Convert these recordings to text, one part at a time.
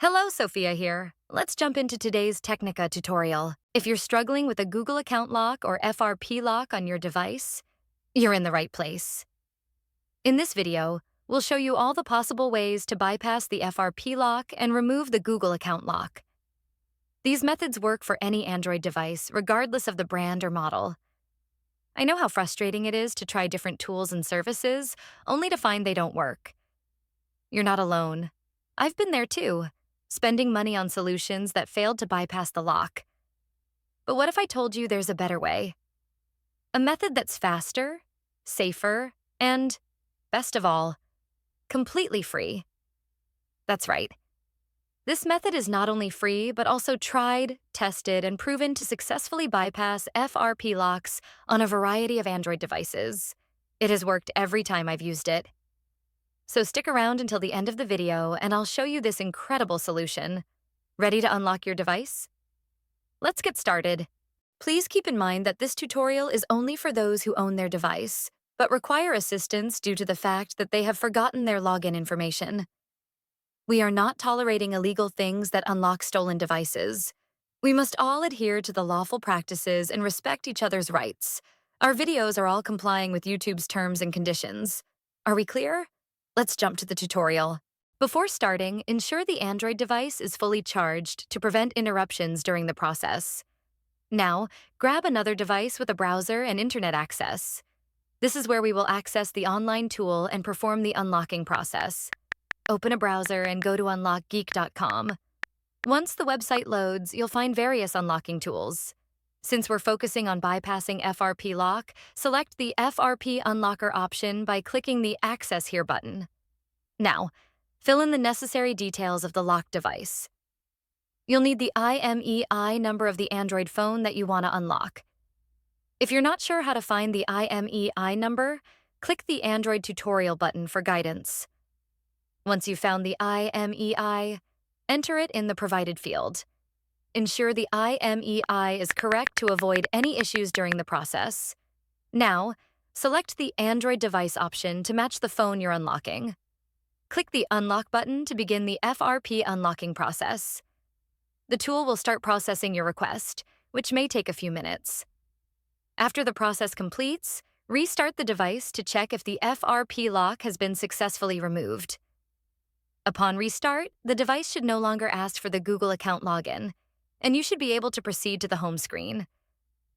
Hello, Sophia here. Let's jump into today's Technica tutorial. If you're struggling with a Google account lock or FRP lock on your device, you're in the right place. In this video, we'll show you all the possible ways to bypass the FRP lock and remove the Google account lock. These methods work for any Android device, regardless of the brand or model. I know how frustrating it is to try different tools and services, only to find they don't work. You're not alone. I've been there too, spending money on solutions that failed to bypass the lock. But what if I told you there's a better way? A method that's faster, safer, and, best of all, completely free. That's right. This method is not only free, but also tried, tested, and proven to successfully bypass FRP locks on a variety of Android devices. It has worked every time I've used it. So stick around until the end of the video and I'll show you this incredible solution. Ready to unlock your device? Let's get started. Please keep in mind that this tutorial is only for those who own their device, but require assistance due to the fact that they have forgotten their login information. We are not tolerating illegal things that unlock stolen devices. We must all adhere to the lawful practices and respect each other's rights. Our videos are all complying with YouTube's terms and conditions. Are we clear? Let's jump to the tutorial. Before starting, ensure the Android device is fully charged to prevent interruptions during the process. Now, grab another device with a browser and internet access. This is where we will access the online tool and perform the unlocking process. Open a browser and go to unlockgeek.com. Once the website loads, you'll find various unlocking tools. Since we're focusing on bypassing FRP lock, select the FRP unlocker option by clicking the Access Here button. Now, fill in the necessary details of the locked device. You'll need the IMEI number of the Android phone that you want to unlock. If you're not sure how to find the IMEI number, click the Android tutorial button for guidance. Once you've found the IMEI, enter it in the provided field. Ensure the IMEI is correct to avoid any issues during the process. Now, select the Android device option to match the phone you're unlocking. Click the Unlock button to begin the FRP unlocking process. The tool will start processing your request, which may take a few minutes. After the process completes, restart the device to check if the FRP lock has been successfully removed. Upon restart, the device should no longer ask for the Google account login, and you should be able to proceed to the home screen.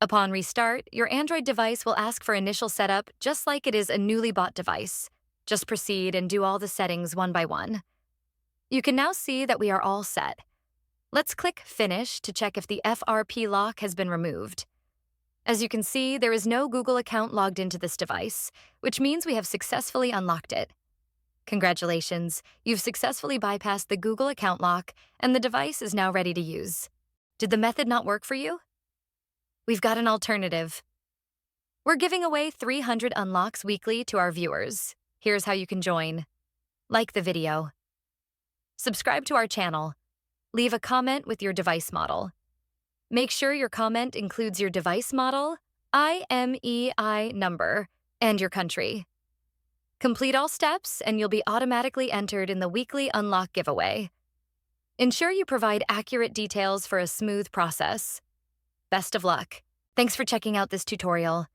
Upon restart, your Android device will ask for initial setup just like it is a newly bought device. Just proceed and do all the settings one by one. You can now see that we are all set. Let's click Finish to check if the FRP lock has been removed. As you can see, there is no Google account logged into this device, which means we have successfully unlocked it. Congratulations, you've successfully bypassed the Google account lock, and the device is now ready to use. Did the method not work for you? We've got an alternative. We're giving away 300 unlocks weekly to our viewers. Here's how you can join. Like the video. Subscribe to our channel. Leave a comment with your device model. Make sure your comment includes your device model, IMEI number, and your country. Complete all steps and you'll be automatically entered in the weekly unlock giveaway. Ensure you provide accurate details for a smooth process. Best of luck. Thanks for checking out this tutorial.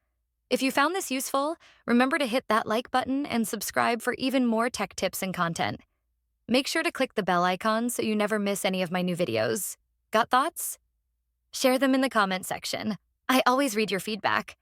If you found this useful, remember to hit that like button and subscribe for even more tech tips and content. Make sure to click the bell icon so you never miss any of my new videos. Got thoughts? Share them in the comment section. I always read your feedback.